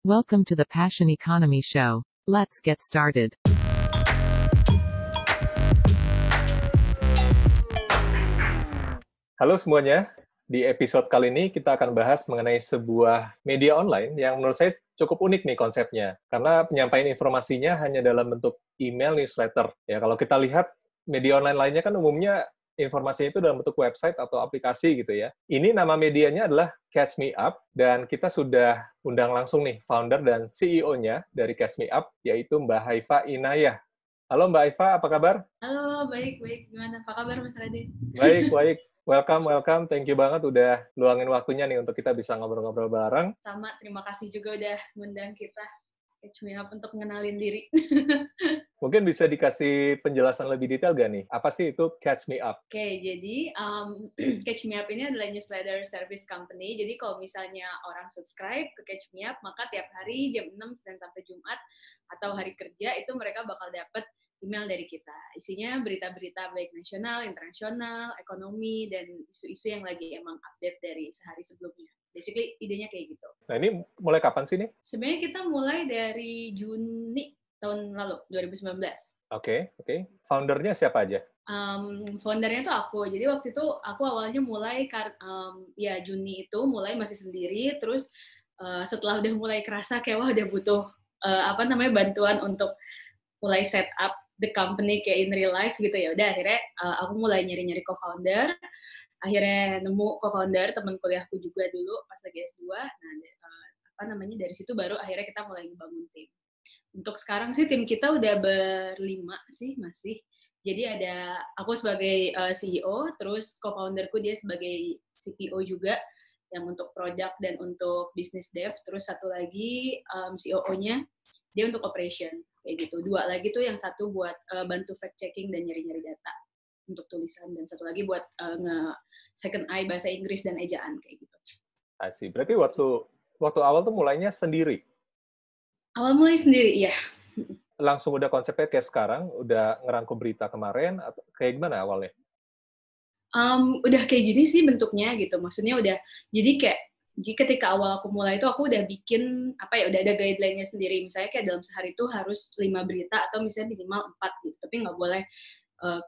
Welcome to the Passion Economy Show. Let's get started. Halo semuanya, di episode kali ini kita akan bahas mengenai sebuah media online yang menurut saya cukup unik nih konsepnya, karena penyampaian informasinya hanya dalam bentuk email newsletter. Ya, kalau kita lihat media online lainnya kan umumnya informasinya itu dalam bentuk website atau aplikasi gitu ya. Ini nama medianya adalah Catch Me Up, dan kita sudah undang langsung nih founder dan CEO-nya dari Catch Me Up, yaitu Mbak Haifa Inayah. Halo Mbak Haifa, apa kabar? Halo, baik. Gimana? Apa kabar Mas Radit? Baik. Welcome. Thank you banget udah luangin waktunya nih untuk kita bisa ngobrol-ngobrol bareng. Sama, terima kasih juga udah ngundang kita. Catch Me Up untuk ngenalin diri. Mungkin bisa dikasih penjelasan lebih detail gak nih? Apa sih itu Catch Me Up? Oke, jadi Catch Me Up ini adalah newsletter service company. Jadi kalau misalnya orang subscribe ke Catch Me Up, maka tiap hari jam 6 Senin sampai Jumat atau hari kerja itu mereka bakal dapat email dari kita. Isinya berita-berita baik nasional, internasional, ekonomi, dan isu-isu yang lagi emang update dari sehari sebelumnya. Basically, idenya kayak gitu. Nah, ini mulai kapan sih nih? Sebenarnya kita mulai dari Juni tahun lalu, 2019. Oke. Foundernya siapa aja? Foundernya tuh aku. Jadi waktu itu aku awalnya mulai, Juni itu mulai masih sendiri, terus setelah udah mulai kerasa kayak wah udah butuh bantuan untuk mulai set up the company kayak in real life gitu ya. Udah akhirnya aku mulai nyari-nyari co-founder. Akhirnya nemu co-founder teman kuliahku juga dulu pas lagi S2. Nah, dari situ baru akhirnya kita mulai ngebangun tim. Untuk sekarang sih tim kita udah berlima sih masih. Jadi ada aku sebagai CEO, terus co-founderku dia sebagai CPO juga yang untuk produk dan untuk business dev. Terus satu lagi COO-nya dia untuk operation kayak gitu. Dua lagi tuh yang satu buat bantu fact checking dan nyari-nyari data untuk tulisan, dan satu lagi buat second eye bahasa Inggris dan ejaan kayak gitu. Asik. Berarti waktu awal tuh mulainya sendiri? Awal mulai sendiri, iya. Langsung udah konsepnya kayak sekarang, udah ngerangkum berita kemarin, atau kayak gimana awalnya? Udah kayak gini sih bentuknya gitu. Maksudnya udah, jadi ketika awal aku mulai itu aku udah bikin udah ada guideline-nya sendiri. Misalnya kayak dalam sehari itu harus 5 berita atau misalnya minimal 4 gitu. Tapi nggak boleh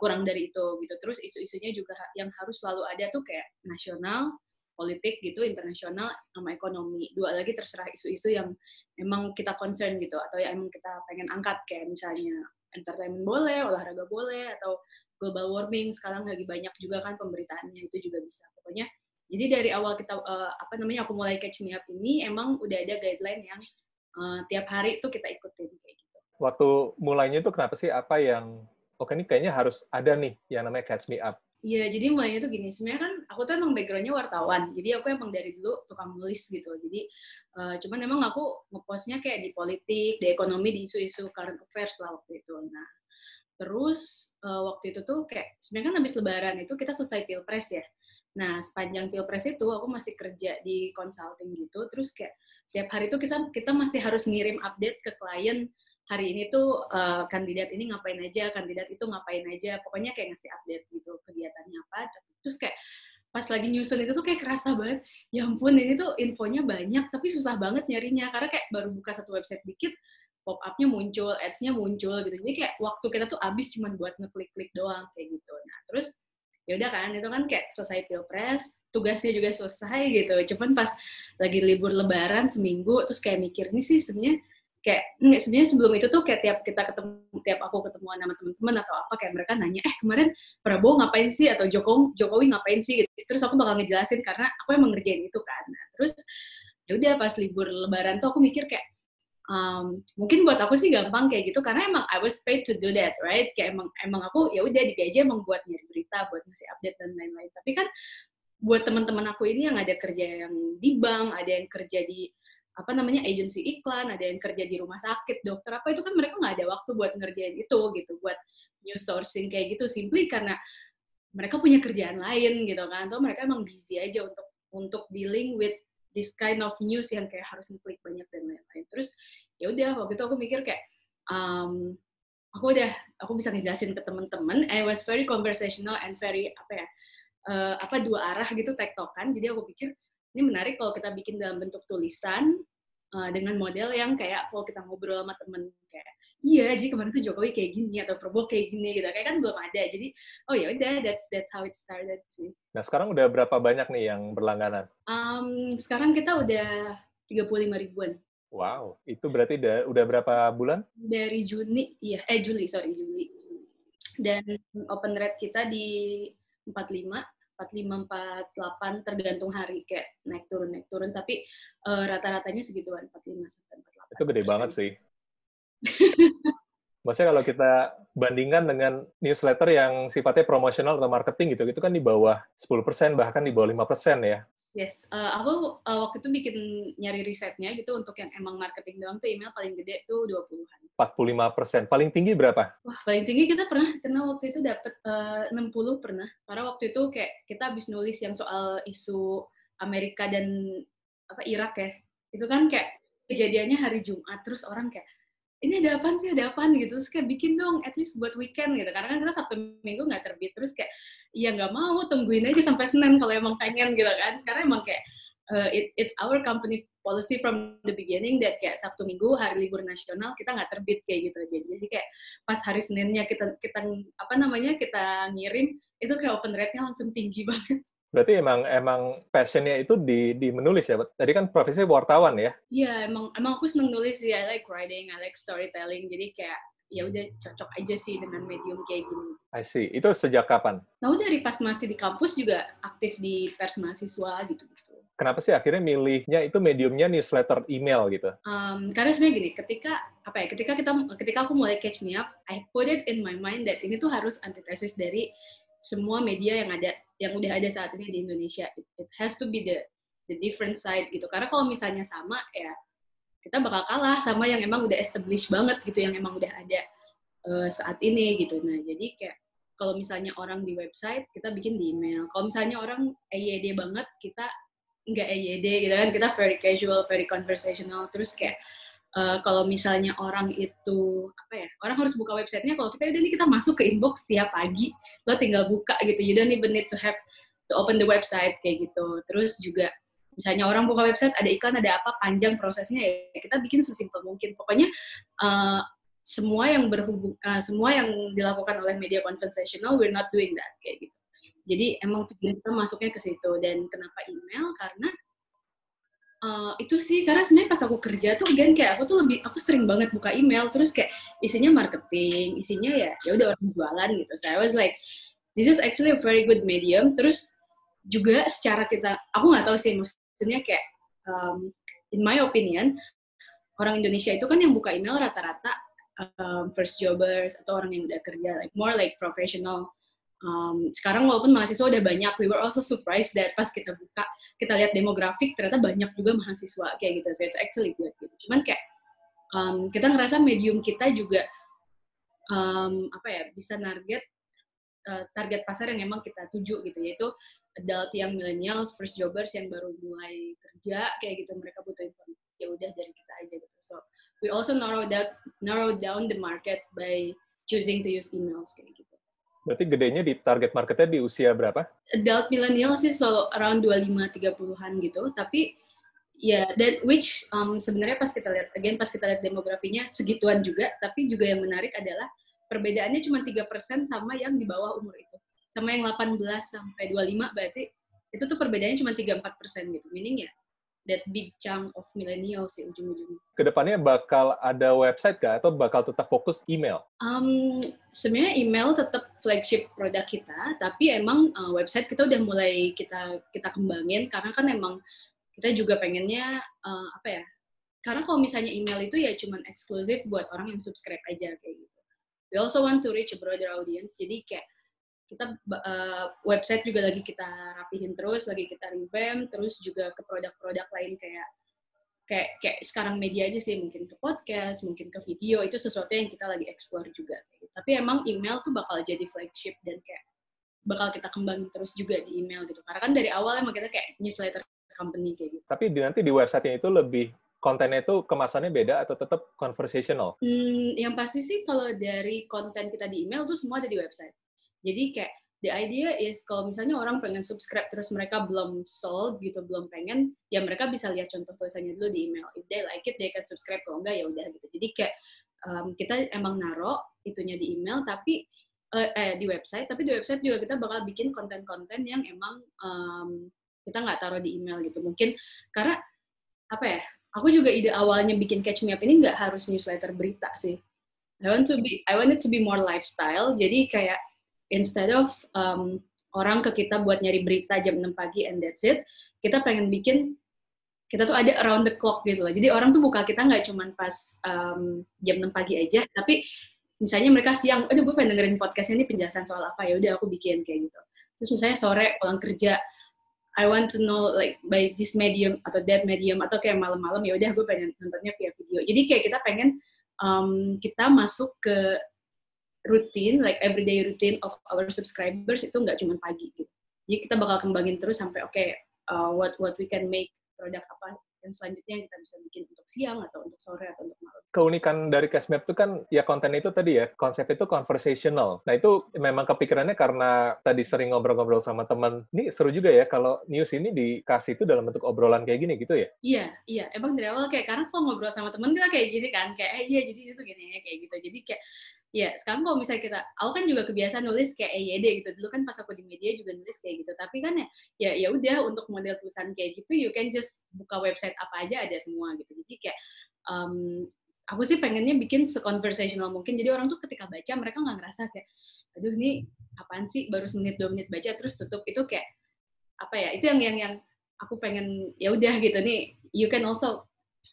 kurang dari itu gitu. Terus isu-isunya juga yang harus selalu ada tuh kayak nasional, politik gitu, internasional, sama ekonomi. Dua lagi terserah isu-isu yang emang kita concern gitu, atau yang emang kita pengen angkat, kayak misalnya entertainment boleh, olahraga boleh, atau global warming sekarang lagi banyak juga kan pemberitaannya, itu juga bisa. Pokoknya jadi dari awal kita aku mulai Catch Me Up ini emang udah ada guideline yang tiap hari itu kita ikutin kayak gitu. Waktu mulainya itu kenapa sih? Apa yang oke ini kayaknya harus ada nih yang namanya Catch Me Up? Iya, jadi mulainya tuh gini, sebenarnya kan aku tuh emang background-nya wartawan, jadi aku emang dari dulu tukang nulis gitu, jadi cuman emang aku nge-postnya kayak di politik, di ekonomi, di isu-isu current affairs lah waktu itu. Nah, terus waktu itu tuh kayak, sebenarnya kan habis lebaran itu kita selesai pilpres ya. Nah, sepanjang pilpres itu aku masih kerja di consulting gitu, terus kayak tiap hari tuh kita masih harus ngirim update ke klien, hari ini tuh kandidat ini ngapain aja, kandidat itu ngapain aja, pokoknya kayak ngasih update gitu, kegiatannya apa. Terus kayak pas lagi nyusun itu tuh kayak kerasa banget, ya ampun ini tuh infonya banyak, tapi susah banget nyarinya, karena kayak baru buka satu website dikit, pop-up-nya muncul, ads-nya muncul gitu. Jadi kayak waktu kita tuh habis cuma buat ngeklik-klik doang kayak gitu. Nah, terus ya udah kan, itu kan kayak selesai pilpres, tugasnya juga selesai gitu. Cuman pas lagi libur lebaran seminggu, terus kayak mikir nih sih sebenarnya sebenarnya sebelum itu tuh kayak tiap aku ketemuan sama teman-teman atau apa, kayak mereka nanya, kemarin Prabowo ngapain sih, atau Jokowi ngapain sih gitu. Terus aku bakal ngejelasin karena aku emang ngerjain itu kan. Nah, terus ya udah pas libur lebaran tuh aku mikir kayak mungkin buat aku sih gampang kayak gitu karena emang I was paid to do that, right? Kayak emang aku ya udah digaji emang buat nyari berita, buat ngasih update dan lain-lain. Tapi kan buat teman-teman aku ini yang ada kerja yang di bank, ada yang kerja di agensi iklan, ada yang kerja di rumah sakit, dokter apa, itu kan mereka nggak ada waktu buat ngerjain itu gitu, buat news sourcing kayak gitu, simply karena mereka punya kerjaan lain gitu kan, atau mereka emang busy aja untuk dealing with this kind of news yang kayak harus ngeklik banyak dan lain-lain. Terus ya udah waktu itu aku mikir kayak aku bisa ngejelasin ke teman-teman. I was very conversational and very dua arah gitu tektokan. Jadi aku pikir ini menarik kalau kita bikin dalam bentuk tulisan, dengan model yang kayak kalau kita ngobrol sama temen kayak iya Ji kemarin tuh Jokowi kayak gini atau Prabowo kayak gini gitu kayak kan belum ada, jadi oh ya udah that's how it started sih. Nah, sekarang udah berapa banyak nih yang berlangganan? Sekarang kita udah 35 ribuan. Wow, itu berarti udah berapa bulan? Dari Juli, Juli. Dan open rate kita di 45, 45, 48 tergantung hari kayak naik turun, tapi rata-ratanya segituan 45 sampai 48. Itu gede banget sih. Maksudnya kalau kita bandingkan dengan newsletter yang sifatnya promosional atau marketing gitu, itu kan di bawah 10%, bahkan di bawah 5% ya. Yes, aku waktu itu nyari risetnya gitu untuk yang emang marketing doang tuh email paling gede tuh 20-an. 45%. Paling tinggi berapa? Wah, paling tinggi kita pernah waktu itu dapat 60 pernah. Karena waktu itu kayak kita habis nulis yang soal isu Amerika dan Irak ya. Itu kan kayak kejadiannya hari Jumat, terus orang kayak ini ada apaan gitu, terus kayak bikin dong at least buat weekend gitu, karena kan kita Sabtu Minggu nggak terbit, terus kayak ya nggak mau, tungguin aja sampai Senin kalau emang pengen gitu kan, karena emang kayak it's our company policy from the beginning that kayak Sabtu Minggu hari libur nasional kita nggak terbit kayak gitu aja, jadi kayak pas hari Seninnya kita ngirim itu kayak open rate-nya langsung tinggi banget. Berarti emang passion-nya itu di menulis ya? Tadi kan profesinya wartawan ya? Iya, emang aku seneng nulis sih. I like writing, I like storytelling. Jadi kayak ya udah cocok aja sih dengan medium kayak gini. I see. Itu sejak kapan? Nah, dari pas masih di kampus juga aktif di pers mahasiswa gitu-gitu. Kenapa sih akhirnya milihnya itu mediumnya newsletter email gitu? Karena sebenarnya gini, ketika aku mulai Catch Me Up, I put it in my mind that ini tuh harus antitesis dari semua media yang udah ada saat ini di Indonesia. It has to be the different side gitu. Karena kalau misalnya sama ya kita bakal kalah sama yang emang udah established banget gitu, yang emang udah ada saat ini gitu. Nah, jadi kayak kalau misalnya orang di website, kita bikin di email. Kalau misalnya orang EYD banget, kita nggak EYD gitu kan. Kita very casual, very conversational. Terus kayak kalau misalnya orang itu orang harus buka websitenya, kalau kita udah nih kita masuk ke inbox tiap pagi, lo tinggal buka gitu, you don't even need to open the website kayak gitu. Terus juga misalnya orang buka website ada iklan ada apa panjang prosesnya, ya kita bikin sesimpel mungkin. Pokoknya semua yang dilakukan oleh media conversational, we're not doing that kayak gitu. Jadi emang tujuan kita masuknya ke situ. Dan kenapa email? Karena itu sih, karena sebenarnya pas aku kerja tuh kayak aku sering banget buka email, terus kayak isinya marketing, isinya ya udah orang jualan gitu. So I was like, this is actually a very good medium. Terus juga secara aku nggak tahu sih, maksudnya kayak in my opinion, orang Indonesia itu kan yang buka email rata-rata first jobbers atau orang yang udah kerja, like more like professional. Sekarang walaupun mahasiswa udah banyak, we were also surprised that pas kita buka, kita lihat demografik, ternyata banyak juga mahasiswa kayak gitu. So it's actually good gitu. Cuman kayak kita ngerasa medium kita juga bisa target pasar yang emang kita tuju gitu, yaitu adult yang millennials, first jobbers yang baru mulai kerja kayak gitu. Mereka butuh informasi, ya udah dari kita aja gitu. So we also narrow down the market by choosing to use emails kayak gitu. Berarti gedenya di target marketnya di usia berapa? Adult millennial sih so around 25-30-an gitu, tapi ya which sebenarnya pas kita lihat demografinya segituan juga, tapi juga yang menarik adalah perbedaannya cuma 3% sama yang di bawah umur itu. Sama yang 18 sampai 25 berarti itu tuh perbedaannya cuma 3-4% gitu. Meaning ya that big chunk of millennials sih ujung-ujungnya. Kedepannya bakal ada website kah? Atau bakal tetap fokus email? Sebenarnya email tetap flagship produk kita, tapi emang website kita udah mulai kita kembangin, karena kan emang kita juga pengennya karena kalau misalnya email itu ya cuman eksklusif buat orang yang subscribe aja kayak gitu. We also want to reach a broader audience, jadi kayak kita website juga lagi kita rapihin terus, lagi kita revamp, terus juga ke produk-produk lain kayak sekarang media aja sih, mungkin ke podcast, mungkin ke video, itu sesuatu yang kita lagi explore juga. Tapi emang email tuh bakal jadi flagship dan kayak bakal kita kembangin terus juga di email gitu. Karena kan dari awal emang kita kayak newsletter company kayak gitu. Tapi nanti di website-nya itu lebih kontennya itu kemasannya beda atau tetap conversational? Yang pasti sih kalau dari konten kita di email tuh semua ada di website. Jadi kayak the idea is kalau misalnya orang pengen subscribe terus mereka belum sold gitu, belum pengen, ya mereka bisa lihat contoh tulisannya dulu di email. If they like it, they can subscribe. Kalau enggak, ya udah gitu. Jadi kayak kita emang naro itunya di email, tapi di website. Tapi di website juga kita bakal bikin konten-konten yang emang kita nggak taruh di email gitu. Mungkin karena apa ya? Aku juga ide awalnya bikin Catch Me Up ini nggak harus newsletter berita sih. I want it to be more lifestyle. Jadi kayak instead of orang ke kita buat nyari berita jam 6 pagi and that's it, kita pengen bikin, kita tuh ada around the clock gitu loh. Jadi orang tuh buka kita nggak cuma pas jam 6 pagi aja, tapi misalnya mereka siang, aduh gue pengen dengerin podcastnya ini penjelasan soal apa, ya udah aku bikin kayak gitu. Terus misalnya sore pulang kerja, I want to know like by this medium atau that medium, atau kayak malam-malam, ya udah gue pengen nontonnya via video. Jadi kayak kita pengen kita masuk ke rutin, like everyday routine of our subscribers itu nggak cuma pagi gitu. Jadi kita bakal kembangin terus sampai what we can make, produk apa yang selanjutnya yang kita bisa bikin untuk siang atau untuk sore atau untuk malam. Keunikan dari Catch Me Up itu kan ya konten itu tadi ya, konsep itu conversational. Nah itu memang kepikirannya karena tadi sering ngobrol-ngobrol sama teman, ini seru juga ya kalau news ini dikasih itu dalam bentuk obrolan kayak gini gitu ya? Iya. Emang dari awal kayak, karena kalau ngobrol sama teman kita kayak gini kan, kayak iya jadi itu gini ya, kayak gitu. Jadi kayak, ya sekarang kalau misalnya aku kan juga kebiasaan nulis kayak EYD gitu. Dulu kan pas aku di media juga nulis kayak gitu. Tapi kan ya udah untuk model tulisan kayak gitu, you can just buka website apa aja ada semua gitu. Jadi kayak aku sih pengennya bikin se-conversational mungkin. Jadi orang tuh ketika baca mereka nggak ngerasa kayak, aduh ini apaan sih baru semenit 2 menit baca terus tutup. Itu kayak apa ya? Itu yang aku pengen, ya udah gitu nih. You can also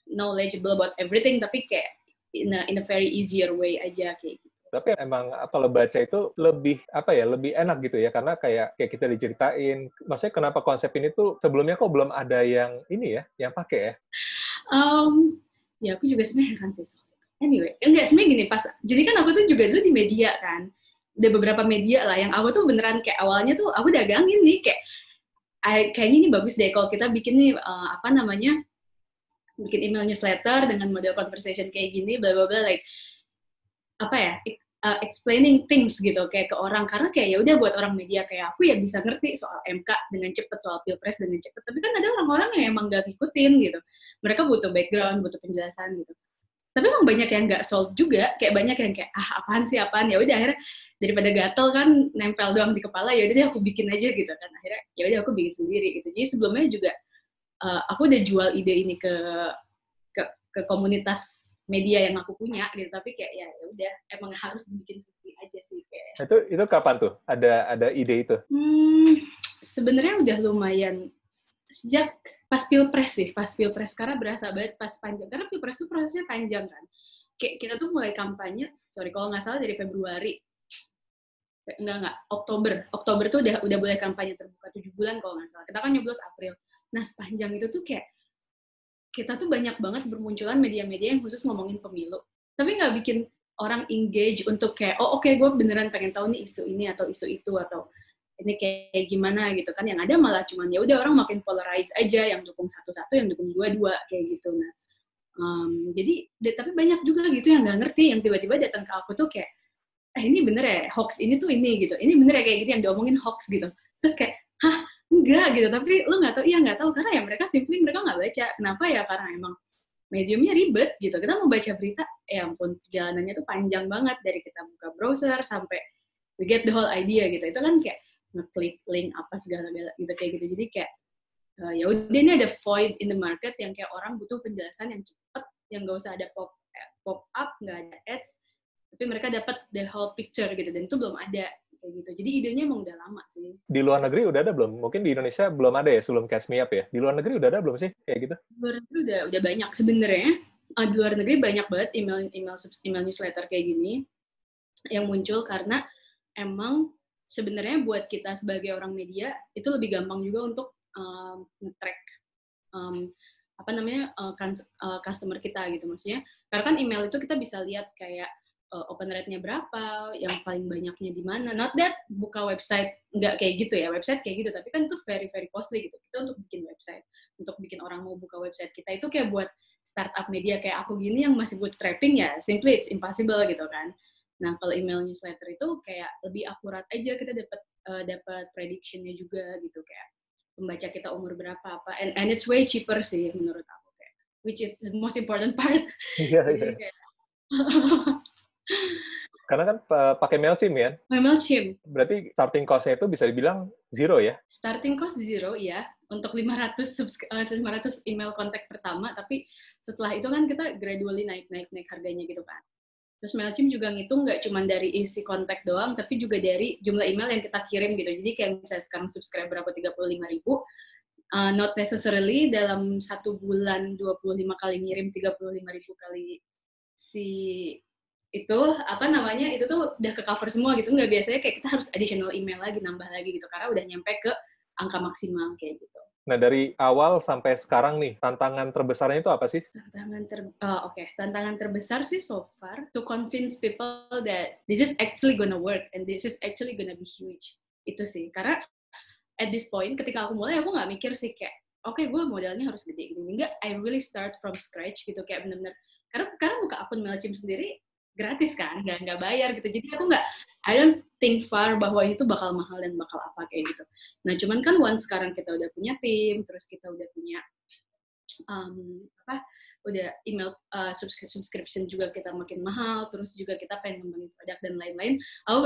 knowledgeable about everything, tapi kayak in a very easier way aja kayak gitu. Tapi emang kalau baca itu lebih lebih enak gitu ya, karena kayak kita diceritain. Maksudnya kenapa konsep ini tuh sebelumnya kok belum ada yang ini ya, yang pakai ya? Ya aku juga sebenarnya heran sih. Anyway, enggak, sebenarnya gini, jadi kan aku tuh juga dulu di media kan. Ada beberapa media lah yang aku tuh beneran kayak awalnya tuh aku dagangin nih kayak kayaknya ini bagus deh kalau kita bikin nih bikin email newsletter dengan model conversation kayak gini, bla bla bla, like explaining things gitu kayak ke orang, karena kayak ya udah buat orang media kayak aku ya bisa ngerti soal MK dengan cepet, soal Pilpres dengan cepet, tapi kan ada orang-orang yang emang gak ngikutin gitu, mereka butuh background, butuh penjelasan gitu, tapi emang banyak yang gak sold juga, kayak banyak yang kayak apaan ya udah akhirnya daripada gatel kan nempel doang di kepala, ya udah deh aku bikin aja gitu kan, akhirnya ya udah aku bikin sendiri gitu. Jadi sebelumnya juga aku udah jual ide ini ke komunitas media yang aku punya gitu, tapi kayak ya udah emang harus dibikin sendiri aja sih kayak. Itu kapan tuh ada ide itu? Sebenarnya udah lumayan sejak pas pilpres karena berasa banget pas panjang, karena pilpres tuh prosesnya panjang kan. Kayak kita tuh mulai kampanye, kalau nggak salah dari Februari, Oktober tuh udah boleh kampanye terbuka 7 bulan kalau nggak salah. Kita kan nyoblos April. Nah sepanjang itu tuh kayak kita tuh banyak banget bermunculan media-media yang khusus ngomongin pemilu, tapi nggak bikin orang engage untuk kayak, oke, gue beneran pengen tahu nih isu ini atau isu itu, atau ini kayak gimana gitu kan. Yang ada malah cuman ya udah orang makin polarize aja, yang dukung satu-satu, yang dukung dua-dua kayak gitu. Nah, jadi tapi banyak juga gitu yang nggak ngerti, yang tiba-tiba datang ke aku tuh kayak, ini bener ya, hoax ini tuh ini gitu, ini bener ya kayak gitu yang diomongin hoax gitu. Terus kayak, enggak gitu, tapi lo nggak tahu karena ya mereka mereka nggak baca. Kenapa ya? Karena emang mediumnya ribet gitu. Kita mau baca berita, ya ampun, perjalanannya tuh panjang banget dari kita buka browser sampai we get the whole idea gitu. Itu kan kayak ngeklik link apa segala-gala gitu kayak gitu. Jadi kayak ya udah, ini ada void in the market yang kayak orang butuh penjelasan yang cepat, yang nggak usah ada pop up, nggak ada ads, tapi mereka dapat the whole picture gitu, dan itu belum ada kayak gitu. Jadi idenya emang udah lama sih. Di luar negeri udah ada belum? Mungkin di Indonesia belum ada ya sebelum Catch Me Up ya. Di luar negeri udah ada belum sih kayak gitu? Di luar negeri udah banyak sebenarnya. Di luar negeri banyak banget email newsletter kayak gini yang muncul, karena emang sebenarnya buat kita sebagai orang media itu lebih gampang juga untuk nge-track customer kita gitu, maksudnya karena kan email itu kita bisa lihat kayak open rate-nya berapa, yang paling banyaknya di mana. Not that buka website nggak kayak gitu ya, website kayak gitu, tapi kan itu very very costly gitu. Kita untuk bikin website, untuk bikin orang mau buka website kita itu kayak buat startup media kayak aku gini yang masih bootstrapping ya, simply it's impossible gitu kan. Nah kalau email newsletter itu kayak lebih akurat aja, kita dapat dapat prediction-nya juga gitu, kayak pembaca kita umur berapa apa, and it's way cheaper sih menurut aku, kayak which is the most important part. Iya, iya. Jadi kayak Karena kan pakai Mailchimp ya, Mailchimp berarti starting cost-nya itu bisa dibilang zero ya? starting cost zero ya untuk 500 email kontak pertama, tapi setelah itu kan kita gradually naik harganya gitu kan. Terus Mailchimp juga ngitung nggak cuma dari isi kontak doang, tapi juga dari jumlah email yang kita kirim gitu. Jadi kayak misalnya sekarang subscriber aku 35.000, not necessarily dalam 1 bulan 25 kali ngirim 35.000 kali si itu itu tuh udah ke cover semua gitu. Nggak, biasanya kayak kita harus additional email lagi, nambah lagi gitu, karena udah nyampe ke angka maksimal kayak gitu. Nah, dari awal sampai sekarang nih, tantangan terbesarnya itu apa sih? Tantangan terbesar sih so far to convince people that this is actually gonna work and this is actually gonna be huge. Itu sih, karena at this point ketika aku mulai, aku nggak mikir sih kayak oke, gue modalnya harus gede gini. Enggak, I really start from scratch gitu, kayak benar-benar karena buka akun Mailchimp sendiri gratis kan, nggak bayar gitu. Jadi aku I don't think far bahwa itu bakal mahal dan bakal apa kayak gitu. Nah, cuman kan once sekarang kita udah punya tim, terus kita udah punya udah email subscription juga kita makin mahal, terus juga kita pengen ngembangin produk dan lain-lain. Aku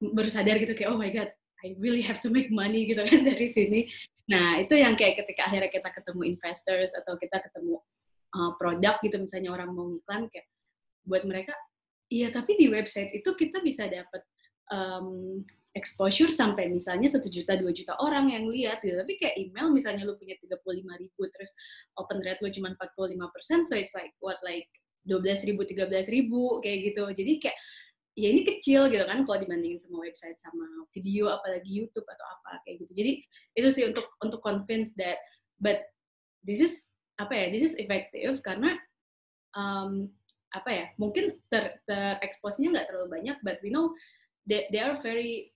baru sadar gitu kayak oh my god, I really have to make money gitu kan dari sini. Nah, itu yang kayak ketika akhirnya kita ketemu investors atau kita ketemu produk gitu, misalnya orang mau ngiklan, kayak buat mereka, iya tapi di website itu kita bisa dapat exposure sampai misalnya 1 juta, 2 juta orang yang lihat gitu. Tapi kayak email misalnya lu punya 35.000 terus open rate lu cuma 45%, so it's like 12.000, 13.000 kayak gitu. Jadi kayak ya ini kecil gitu kan kalau dibandingin sama website sama video, apalagi YouTube atau apa kayak gitu. Jadi itu sih untuk convince that, but this is effective karena mungkin terexpose-nya nggak terlalu banyak, but we know they are very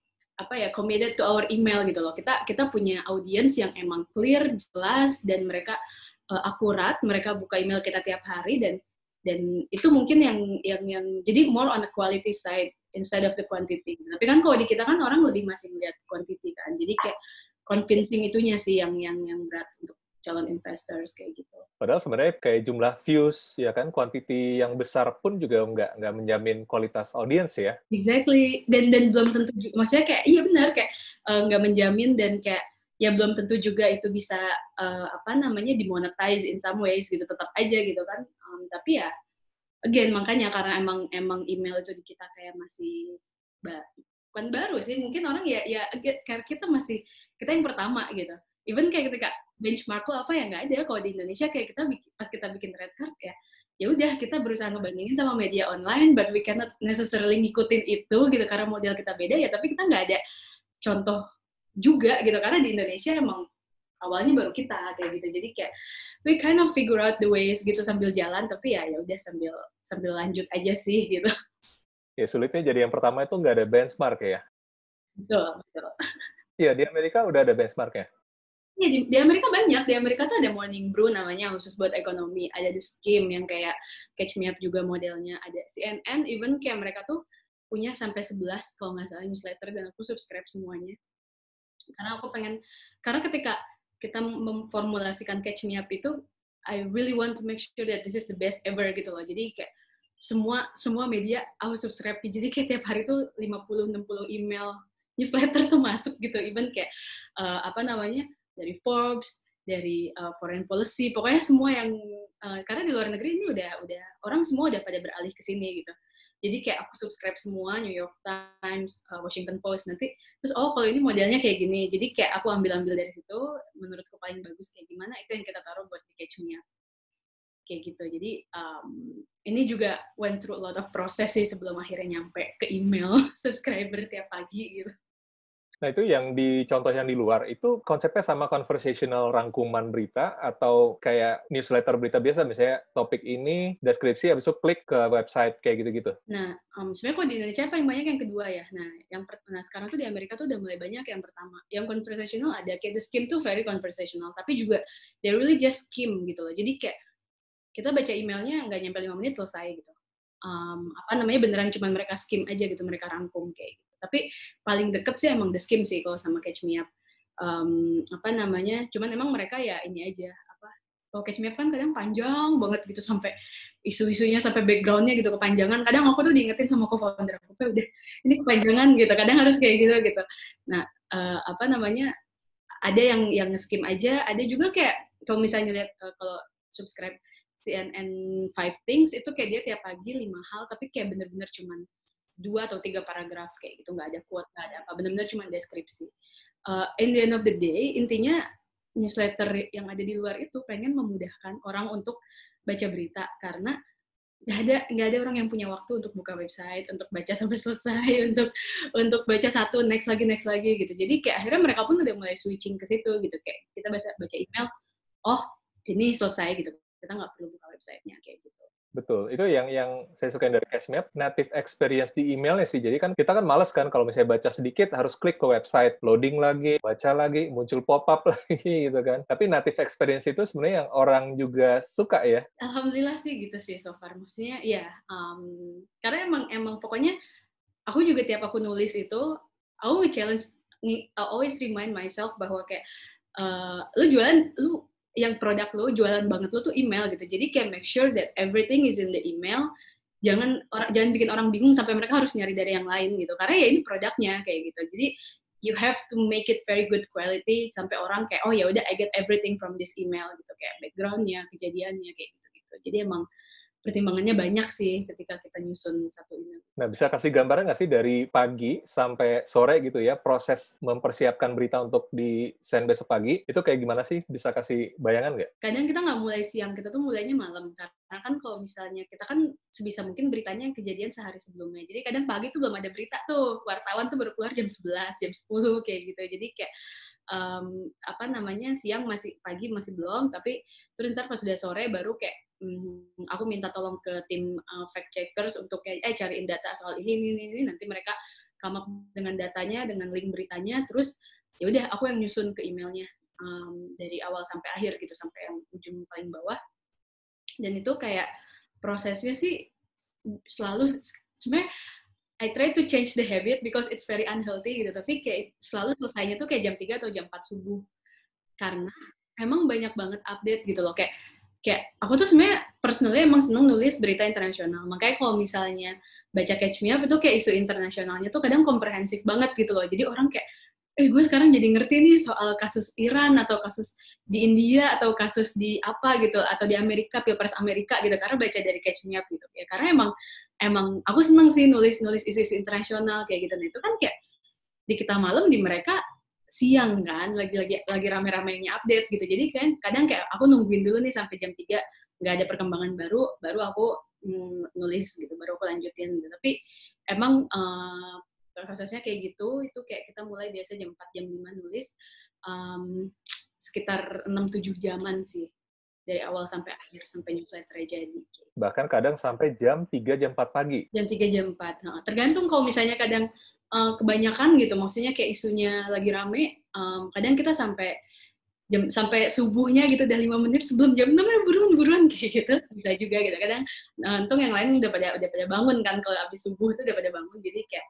committed to our email gitu loh. Kita punya audience yang emang clear, jelas, dan mereka akurat, mereka buka email kita tiap hari, dan itu mungkin yang jadi more on the quality side instead of the quantity. Tapi kan kalau di kita kan orang lebih masih melihat quantity kan. Jadi kayak convincing itunya sih yang berat untuk calon investors kayak gitu. Padahal sebenarnya kayak jumlah views, ya kan, quantity yang besar pun juga nggak menjamin kualitas audience ya. Exactly. Dan belum tentu, maksudnya kayak, iya benar, kayak nggak menjamin, dan kayak, ya belum tentu juga itu bisa, dimonetize in some ways gitu, tetap aja gitu kan. Tapi ya, again, makanya karena emang email itu di kita kayak masih, bukan baru sih, mungkin orang ya karena kita yang pertama gitu. Even kayak ketika benchmark lo apa ya nggak ada kalau di Indonesia, kayak pas kita bikin red card ya udah kita berusaha ngebandingin sama media online, but we cannot necessarily ngikutin itu gitu karena model kita beda ya, tapi kita nggak ada contoh juga gitu karena di Indonesia emang awalnya baru kita kayak gitu. Jadi kayak we kind of figure out the ways gitu sambil jalan, tapi ya udah sambil lanjut aja sih gitu. Ya sulitnya jadi yang pertama itu nggak ada benchmark ya. Betul. Iya, di Amerika udah ada benchmarknya. Iya, di Amerika banyak. Di Amerika tuh ada Morning Brew namanya, khusus buat ekonomi. Ada The Skim yang kayak Catch Me Up juga modelnya. Ada CNN, even kayak mereka tuh punya sampai 11 kalau nggak salah newsletter, dan aku subscribe semuanya. Karena ketika kita memformulasikan Catch Me Up itu, I really want to make sure that this is the best ever gitu loh. Jadi kayak semua media aku subscribe. Jadi kayak tiap hari tuh 50-60 email newsletter tuh masuk gitu. Even kayak dari Forbes, dari foreign policy, pokoknya semua yang karena di luar negeri ini udah orang semua udah pada beralih ke sini gitu. Jadi kayak aku subscribe semua, New York Times, Washington Post, nanti terus kalau ini modelnya kayak gini. Jadi kayak aku ambil dari situ, menurutku paling bagus kayak gimana, itu yang kita taruh buat di Catch Me Up. Kayak gitu. Jadi ini juga went through a lot of process sih sebelum akhirnya nyampe ke email subscriber tiap pagi gitu. Nah, itu yang di contoh yang di luar, itu konsepnya sama conversational rangkuman berita atau kayak newsletter berita biasa, misalnya topik ini, deskripsi, habis itu klik ke website, kayak gitu-gitu? Nah, sebenarnya kalau di Indonesia paling banyak yang kedua ya. Nah, sekarang tuh di Amerika tuh udah mulai banyak yang pertama. Yang conversational ada, kayak The Skim tuh very conversational, tapi juga they really just skim gitu loh. Jadi kayak kita baca emailnya nggak nyampe 5 menit selesai gitu. Beneran cuma mereka skim aja gitu, mereka rangkum kayak gitu. Tapi paling deket sih emang The Skim sih kalau sama Catch Me Up. Cuman emang mereka ya ini aja, kalau Catch Me Up kan kadang panjang banget gitu, sampai isu-isunya sampai background-nya gitu kepanjangan. Kadang aku tuh diingetin sama co-founder aku, udah ini kepanjangan gitu, kadang harus kayak gitu. Nah, ada yang nge-skim aja, ada juga kayak kalau misalnya lihat kalau subscribe CNN Five Things itu kayak dia tiap pagi 5 hal, tapi kayak bener-bener cuman 2 atau 3 paragraf kayak gitu, nggak ada quote, nggak ada apa, bener-bener cuma deskripsi. In the end of the day, intinya newsletter yang ada di luar itu pengen memudahkan orang untuk baca berita, karena nggak ada orang yang punya waktu untuk buka website, untuk baca sampai selesai, untuk baca satu, next lagi gitu. Jadi kayak akhirnya mereka pun udah mulai switching ke situ gitu, kayak kita baca email, oh ini selesai gitu, kita nggak perlu buka websitenya kayak gitu. Betul, itu yang saya suka dari Catch Me Up, native experience di emailnya sih. Jadi kan kita kan males kan kalau misalnya baca sedikit harus klik ke website, loading lagi, baca lagi, muncul pop-up lagi gitu kan. Tapi native experience itu sebenarnya yang orang juga suka ya. Alhamdulillah sih gitu sih so far. Maksudnya ya, karena emang pokoknya aku juga tiap aku nulis itu, aku challenge, always remind myself bahwa kayak lu yang produk lu jualan banget lu tuh email gitu. Jadi kayak make sure that everything is in the email. Jangan bikin orang bingung sampai mereka harus nyari dari yang lain gitu. Karena ya ini produknya kayak gitu. Jadi you have to make it very good quality sampai orang kayak oh ya udah I get everything from this email gitu, kayak background-nya, kejadiannya kayak gitu. Jadi emang pertimbangannya banyak sih ketika kita nyusun satu email. Nah, bisa kasih gambaran nggak sih dari pagi sampai sore gitu ya, proses mempersiapkan berita untuk di-send besok pagi, itu kayak gimana sih? Bisa kasih bayangan nggak? Kadang kita nggak mulai siang, kita tuh mulainya malam. Karena kan kalau misalnya kita kan sebisa mungkin beritanya kejadian sehari sebelumnya. Jadi kadang pagi tuh belum ada berita tuh, wartawan tuh baru keluar jam 11, jam 10 kayak gitu. Jadi kayak siang pagi masih belum, tapi terus ntar pas sudah sore baru kayak aku minta tolong ke tim fact checkers untuk kayak cariin data soal ini, nanti mereka come up dengan datanya, dengan link beritanya, terus ya udah aku yang nyusun ke emailnya dari awal sampai akhir gitu, sampai yang ujung paling bawah. Dan itu kayak prosesnya sih selalu sebenarnya I try to change the habit because it's very unhealthy gitu, tapi kayak selalu selesainya tuh kayak jam 3 atau jam 4 subuh. Karena emang banyak banget update gitu loh, kayak aku tuh sebenarnya personally emang seneng nulis berita internasional. Makanya kalau misalnya baca Catch Me Up itu kayak isu internasionalnya tuh kadang komprehensif banget gitu loh. Jadi orang kayak gue sekarang jadi ngerti nih soal kasus Iran atau kasus di India atau kasus di apa gitu, atau di Amerika, Pilpres Amerika gitu, karena baca dari Catch Me Up gitu ya. Karena emang aku seneng sih nulis isu-isu internasional kayak gitu. Nah itu kan kayak di kita malam, di mereka siang kan, lagi rame-ramenya update gitu. Jadi kan kadang kayak aku nungguin dulu nih sampai jam 3 nggak ada perkembangan baru aku nulis gitu, baru aku lanjutin gitu. Tapi emang prosesnya kayak gitu, itu kayak kita mulai biasa jam 4, jam 5 nulis, sekitar 6-7 jaman sih, dari awal sampai akhir, sampai newsletter jadi. Bahkan kadang sampai jam 3, jam 4 pagi. Jam 3, jam 4. Tergantung kalau misalnya kadang kebanyakan gitu, maksudnya kayak isunya lagi rame, kadang kita sampai subuhnya gitu, udah 5 menit sebelum jam 6, buruan kayak gitu, bisa juga gitu. Kadang untung yang lain udah pada bangun kan, kalau abis subuh itu udah pada bangun, jadi kayak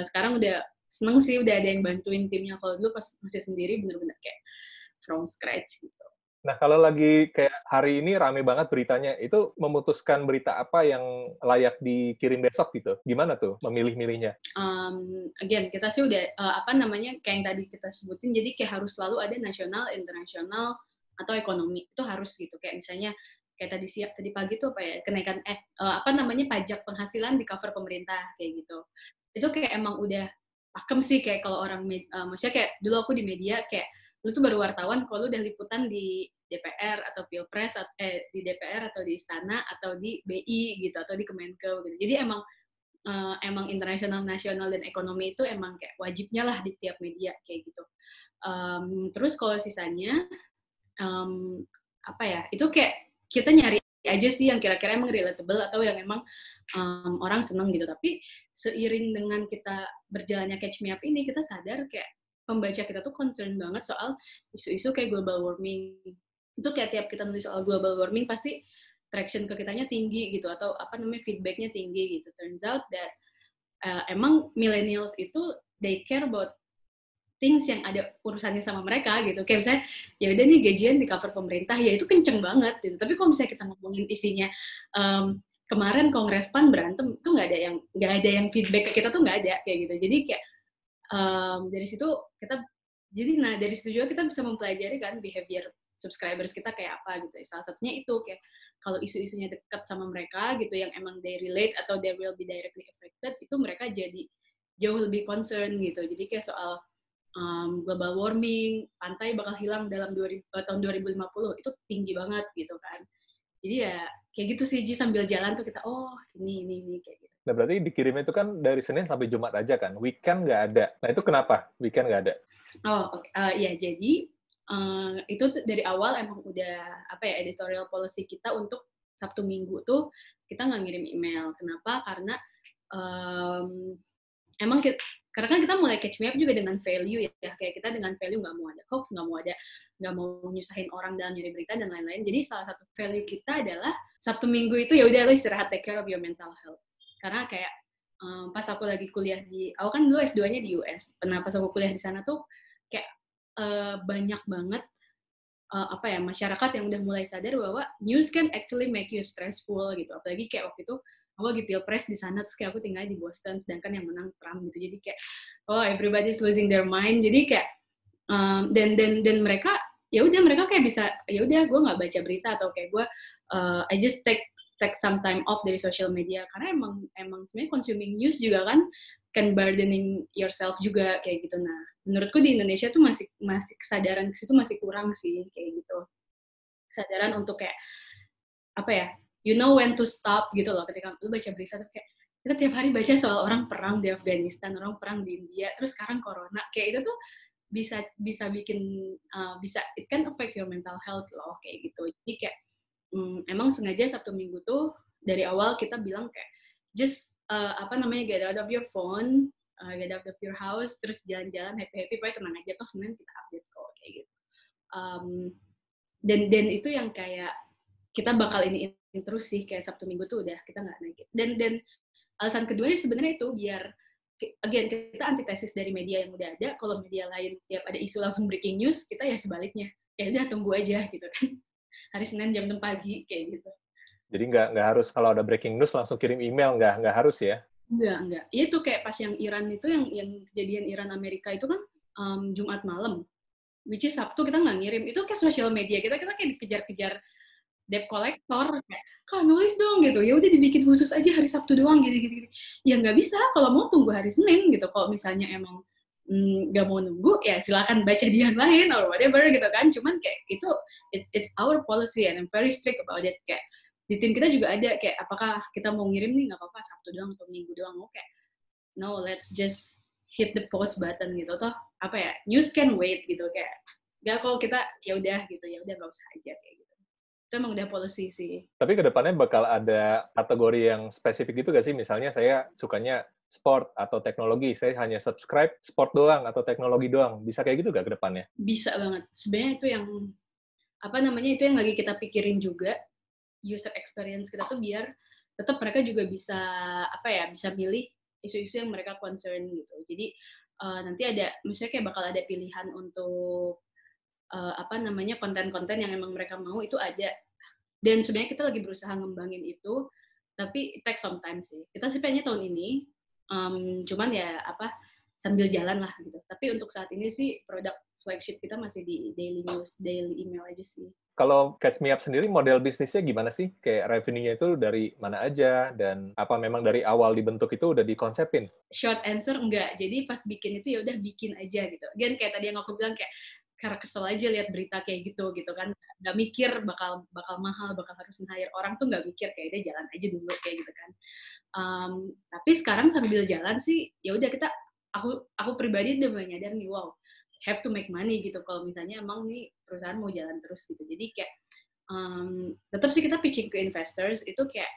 sekarang udah seneng sih, udah ada yang bantuin timnya. Kalau dulu pas masih sendiri bener-bener kayak from scratch gitu. Nah, kalau lagi kayak hari ini rame banget beritanya, itu memutuskan berita apa yang layak dikirim besok gitu? Gimana tuh memilih-milihnya? Again, kita sih udah, kayak yang tadi kita sebutin, jadi kayak harus selalu ada nasional, internasional, atau ekonomi. Itu harus gitu. Kayak misalnya, kayak tadi pagi tuh kenaikan, pajak penghasilan di cover pemerintah, kayak gitu. Itu kayak emang udah pakem sih, kayak kalau orang, maksudnya kayak dulu aku di media, kayak lu tuh baru wartawan kalau lu udah liputan di DPR atau Pilpres, di DPR atau di Istana atau di BI gitu, atau di Kemenko gitu. Jadi emang internasional, nasional, dan ekonomi itu emang kayak wajibnya lah di tiap media kayak gitu. Terus kalau sisanya itu kayak kita nyari aja sih yang kira-kira emang relatable atau yang emang orang seneng gitu. Tapi seiring dengan kita berjalannya Catch Me Up ini, kita sadar kayak pembaca kita tuh concern banget soal isu-isu kayak global warming. Itu kayak tiap kita nulis soal global warming pasti traction ke kitanya tinggi gitu, atau feedbacknya tinggi gitu. Turns out that emang millennials itu they care about things yang ada urusannya sama mereka gitu. Kayak misalnya, ya udah nih gajian di cover pemerintah, ya itu kenceng banget gitu. Tapi kalau misalnya kita ngomongin isinya, kemarin Kongres PAN berantem, itu nggak ada yang feedback ke kita tuh nggak ada kayak gitu. Jadi kayak dari situ dari situ juga kita bisa mempelajari kan behavior subscribers kita kayak apa gitu. Salah satunya itu kayak kalau isu-isunya dekat sama mereka gitu, yang emang they relate atau they will be directly affected, itu mereka jadi jauh lebih concern gitu. Jadi kayak soal global warming, pantai bakal hilang dalam tahun 2050, itu tinggi banget gitu kan. Jadi ya kayak gitu sih, Ji, sambil jalan tuh kita, ini kayak gitu. Nah, berarti dikirimnya itu kan dari Senin sampai Jumat aja kan? Weekend nggak ada. Nah, itu kenapa weekend nggak ada? Iya, jadi itu dari awal emang udah editorial policy kita untuk Sabtu Minggu tuh kita nggak ngirim email. Kenapa? Karena karena kan kita mulai catch me up juga dengan value ya, kayak kita dengan value nggak mau ada hoax, nggak mau nyusahin orang dalam nyari berita dan lain-lain. Jadi salah satu value kita adalah Sabtu Minggu itu ya udah lo istirahat, take care of your mental health. Karena kayak pas aku lagi kuliah aku kan dulu S2-nya di US. Pas aku kuliah di sana tuh kayak banyak banget masyarakat yang udah mulai sadar bahwa news can actually make you stressful gitu. Apalagi kayak waktu itu aku lagi pilpres di sana, terus kayak aku tinggal di Boston, sedangkan yang menang Trump gitu. Jadi kayak everybody's losing their mind. Jadi kayak dan mereka mereka kayak bisa ya udah gue nggak baca berita, atau kayak gue I just take some time off dari social media, karena emang sebenarnya consuming news juga kan burdening yourself juga kayak gitu. Nah, menurutku di Indonesia tuh masih kesadaran ke situ masih kurang sih kayak gitu. Kesadaran untuk kayak you know when to stop gitu loh. Ketika lu baca berita tuh kayak kita tiap hari baca soal orang perang di Afghanistan, orang perang di India, terus sekarang corona, kayak itu tuh bisa bikin it can affect your mental health loh kayak gitu. Jadi kayak emang sengaja Sabtu Minggu tuh dari awal kita bilang kayak just get out of your phone, get out of your house, terus jalan-jalan happy pokoknya tenang aja, toh Senin kita update kok kayak gitu. Dan itu yang kayak kita bakal ini terus sih, kayak Sabtu Minggu tuh udah kita nggak naik. Dan alasan keduanya sebenarnya itu biar again kita antitesis dari media yang udah ada. Kalau media lain tiap ada isu langsung breaking news, kita ya sebaliknya, ya udah tunggu aja gitu kan. Hari Senin jam 6 pagi kayak gitu. Jadi nggak harus kalau ada breaking news langsung kirim email, nggak harus ya? Nggak. Iya tuh kayak pas yang Iran itu, yang kejadian Iran Amerika itu kan Jumat malam, which is Sabtu kita nggak ngirim. Itu kayak sosial media kita kayak dikejar-kejar debt collector, kayak nulis dong gitu. Ya udah dibikin khusus aja hari Sabtu doang gitu. Ya nggak bisa, kalau mau tunggu hari Senin gitu. Kalau misalnya emang nggak mau nunggu, ya silakan baca di yang lain or whatever gitu kan. Cuman kayak itu it's our policy and I'm very strict about it. Kayak di tim kita juga ada kayak apakah kita mau ngirim nih, nggak apa-apa Sabtu doang atau Minggu doang. Oke, no, let's just hit the post button gitu. Toh news can wait gitu, kayak nggak, kalau kita ya udah gitu, ya udah nggak usah aja kayak gitu. Itu emang udah policy sih. Tapi kedepannya bakal ada kategori yang spesifik gitu gak sih? Misalnya saya sukanya sport atau teknologi, saya hanya subscribe sport doang atau teknologi doang. Bisa kayak gitu gak kedepannya? Bisa banget. Sebenarnya itu yang itu yang lagi kita pikirin juga, user experience kita tuh biar tetap mereka juga bisa bisa milih isu-isu yang mereka concern gitu. Jadi nanti ada misalnya kayak bakal ada pilihan untuk konten-konten yang emang mereka mau, itu ada. Dan sebenarnya kita lagi berusaha ngembangin itu, tapi it takes some time sih. Kita sih pengennya tahun ini, cuman ya sambil jalan lah gitu. Tapi untuk saat ini sih produk flagship kita masih di daily news, daily email aja sih. Kalau Catch Me Up sendiri model bisnisnya gimana sih? Kayak revenue-nya itu dari mana aja, dan apa memang dari awal dibentuk itu udah dikonsepin? Short answer enggak. Jadi pas bikin itu ya udah bikin aja gitu. Again kayak tadi yang aku bilang, kayak karena kesel aja lihat berita kayak gitu kan, nggak mikir bakal mahal, bakal harus nge-hire orang tuh nggak mikir, kayak udah jalan aja dulu kayak gitu kan. Tapi sekarang sambil jalan sih ya udah aku pribadi udah mulai nyadar nih, wow, have to make money gitu kalau misalnya emang nih perusahaan mau jalan terus gitu. Jadi kayak tetap sih kita pitching ke investors itu kayak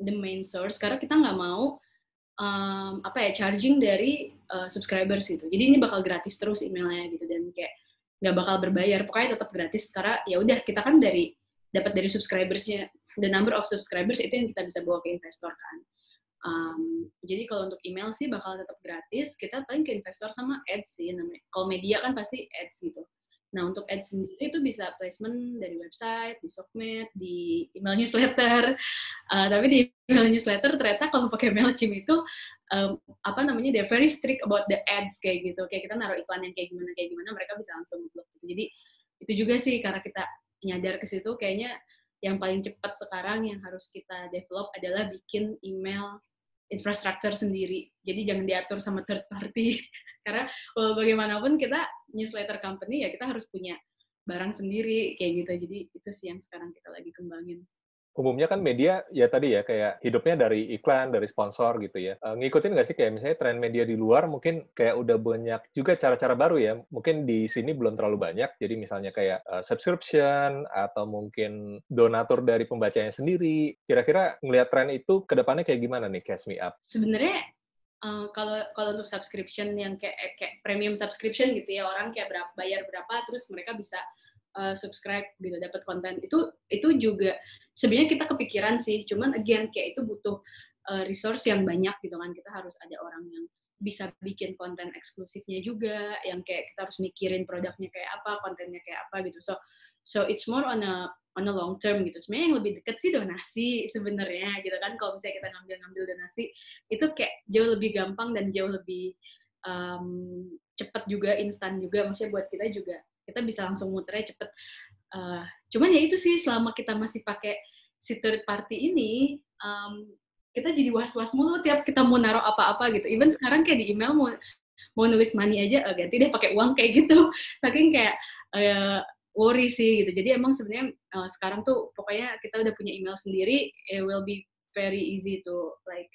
the main source, karena kita nggak mau charging dari subscribers gitu. Jadi ini bakal gratis terus emailnya gitu, dan kayak nggak bakal berbayar, pokoknya tetap gratis, karena ya udah kita kan dapat dari subscribersnya, the number of subscribers itu yang kita bisa bawa ke investor kan. Jadi kalau untuk email sih bakal tetap gratis, kita paling ke investor sama ads sih namanya. Kalau media kan pasti ads gitu. Nah, untuk ads sendiri itu bisa placement dari website, di Sokmed, di email newsletter. Tapi di email newsletter ternyata kalau pakai MailChimp itu they're very strict about the ads kayak gitu. Kayak kita naruh iklan yang kayak gimana mereka bisa langsung blok gitu. Jadi itu juga sih karena kita nyadar ke situ kayaknya yang paling cepat sekarang yang harus kita develop adalah bikin email infrastruktur sendiri. Jadi jangan diatur sama third party. Karena bagaimanapun kita newsletter company ya kita harus punya barang sendiri kayak gitu. Jadi itu sih yang sekarang kita lagi kembangin. Umumnya kan media ya tadi ya kayak hidupnya dari iklan, dari sponsor gitu ya. Ngikutin nggak sih kayak misalnya tren media di luar mungkin kayak udah banyak juga cara-cara baru ya. Mungkin di sini belum terlalu banyak. Jadi misalnya kayak subscription atau mungkin donatur dari pembacanya sendiri. Kira-kira ngelihat tren itu ke depannya kayak gimana nih Cash Me Up? Sebenarnya kalau untuk subscription yang kayak premium subscription gitu ya, orang kayak bayar berapa terus mereka bisa subscribe gitu, dapat konten itu juga sebenarnya kita kepikiran sih, cuman again kayak itu butuh resource yang banyak gitu kan, kita harus ada orang yang bisa bikin konten eksklusifnya juga, yang kayak kita harus mikirin produknya kayak apa, kontennya kayak apa gitu. So it's more on a long term gitu. Sebenarnya yang lebih deket sih donasi sebenarnya gitu kan. Kalau misalnya kita ngambil donasi itu kayak jauh lebih gampang dan jauh lebih cepat juga, instan juga. Maksudnya buat kita juga kita bisa langsung muternya cepet. Cuman ya itu sih selama kita masih pakai si third party ini, kita jadi was-was mulu tiap kita mau naruh apa-apa gitu. Even sekarang kayak di email mau nulis money aja, ganti deh pakai uang kayak gitu. Saking kayak worry sih gitu. Jadi emang sebenarnya sekarang tuh pokoknya kita udah punya email sendiri, it will be very easy to like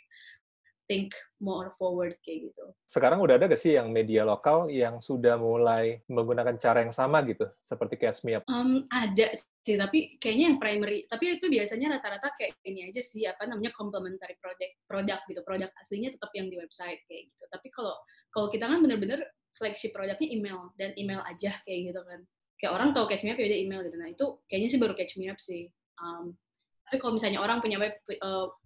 think more forward kayak gitu. Sekarang udah ada nggak sih yang media lokal yang sudah mulai menggunakan cara yang sama gitu, seperti Catch Me Up? Ada sih, tapi kayaknya yang primary. Tapi itu biasanya rata-rata kayak ini aja sih, complementary produk gitu. Produk aslinya tetap yang di website kayak gitu. Tapi kalau kita kan bener-bener flagship produknya email, dan email aja kayak gitu kan. Kayak orang tahu Catch Me Up ya udah email gitu. Nah itu kayaknya sih baru Catch Me Up sih. Tapi kalau misalnya orang punya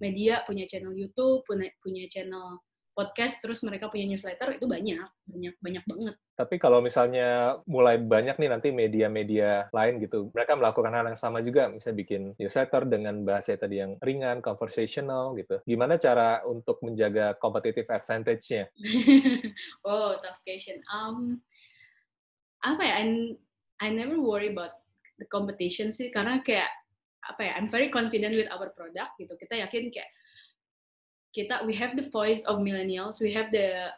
media, punya channel YouTube, punya channel podcast, terus mereka punya newsletter, itu banyak banget. Tapi kalau misalnya mulai banyak nih nanti media-media lain gitu, mereka melakukan hal yang sama juga, misalnya bikin newsletter dengan bahasa tadi yang ringan, conversational gitu. Gimana cara untuk menjaga competitive advantage-nya? Oh, tough question. I never worry about the competition sih, karena kayak I'm very confident with our product gitu. Kita yakin kayak we have the voice of millennials, we have the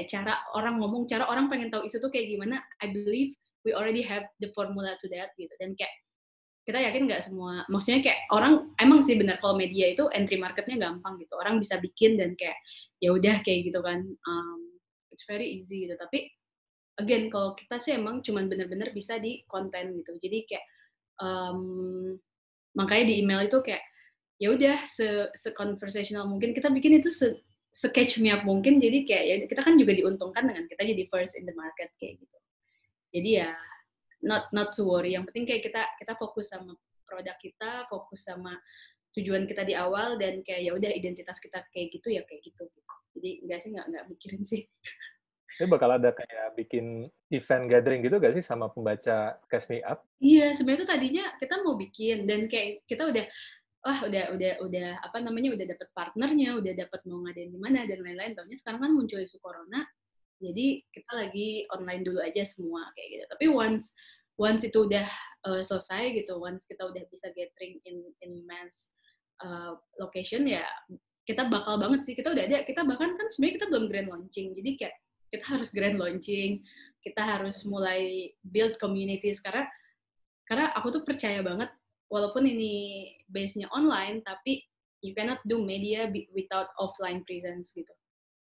cara orang ngomong, cara orang pengen tahu isu tuh kayak gimana. I believe we already have the formula to that gitu. Dan kayak kita yakin nggak semua, maksudnya kayak orang emang sih benar kalau media itu entry marketnya gampang gitu. Orang bisa bikin dan kayak ya udah kayak gitu kan. It's very easy gitu. Tapi again kalau kita sih emang cuman benar-benar bisa di konten gitu. Jadi kayak makanya di email itu kayak ya udah se-conversational mungkin kita bikin itu se-catch me up mungkin, jadi kayak ya kita kan juga diuntungkan dengan kita jadi first in the market kayak gitu. Jadi ya not to worry, yang penting kayak kita fokus sama produk kita, fokus sama tujuan kita di awal, dan kayak ya udah identitas kita kayak gitu ya kayak gitu. Jadi nggak mikirin sih. Ini bakal ada kayak bikin event gathering gitu gak sih sama pembaca Catch Me Up? Iya, sebenarnya tuh tadinya kita mau bikin, dan kayak kita udah udah dapat partnernya, udah dapat mau ngadain di mana dan lain-lain. Taunya sekarang kan muncul isu corona, jadi kita lagi online dulu aja semua kayak gitu. Tapi once itu udah selesai gitu, once kita udah bisa gathering in mass location, ya kita bakal banget sih, kita udah ada, kita bahkan kan sebenarnya kita belum grand launching, jadi kayak kita harus grand launching, kita harus mulai build communities, karena aku tuh percaya banget, walaupun ini base-nya online, tapi you cannot do media without offline presence gitu.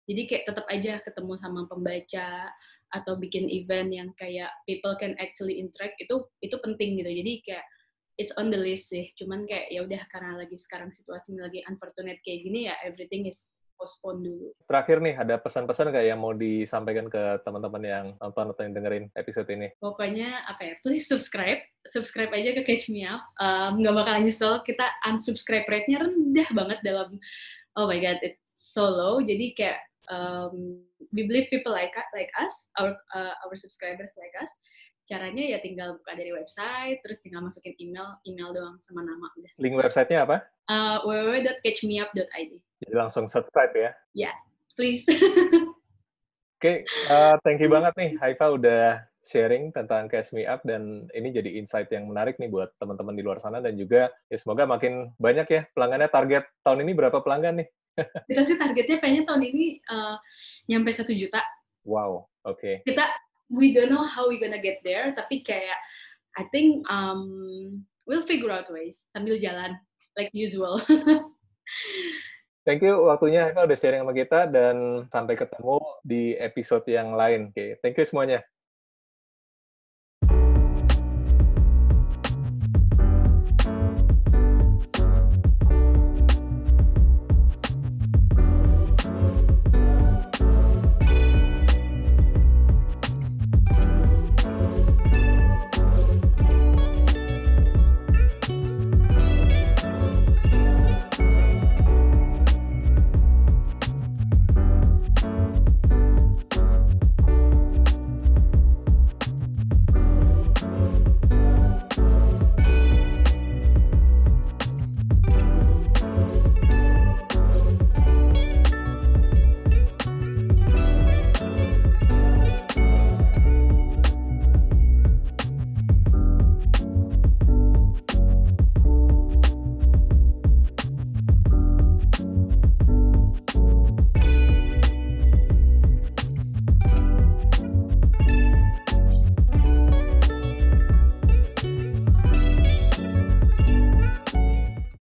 Jadi kayak tetap aja ketemu sama pembaca, atau bikin event yang kayak people can actually interact, itu penting gitu. Jadi kayak it's on the list sih. Cuman kayak ya udah karena lagi sekarang situasinya lagi unfortunate kayak gini ya, everything is postpone dulu. Terakhir nih, ada pesan-pesan nggak yang mau disampaikan ke teman-teman yang nonton atau yang dengerin episode ini? Pokoknya please subscribe aja ke Catch Me Up. Nggak bakal nyesel, kita unsubscribe rate-nya rendah banget dalam, oh my god, solo, jadi kayak we believe people like us, our subscribers like us. Caranya ya tinggal buka dari website, terus tinggal masukin email doang sama nama. Udah Link websitenya apa? www.catchmeup.id. Jadi langsung subscribe ya. Ya, please. Oke, thank you banget nih Haifa udah sharing tentang Catch Me Up, dan ini jadi insight yang menarik nih buat teman-teman di luar sana, dan juga ya semoga makin banyak ya pelanggannya. Target tahun ini berapa pelanggan nih? Kita sih targetnya pengen tahun ini nyampe 1 juta. Wow, oke. We don't know how we gonna get there, tapi kayak I think we'll figure out ways sambil jalan like usual. Thank you waktunya Haifa udah sharing sama kita, dan sampai ketemu di episode yang lain. Oke, thank you semuanya.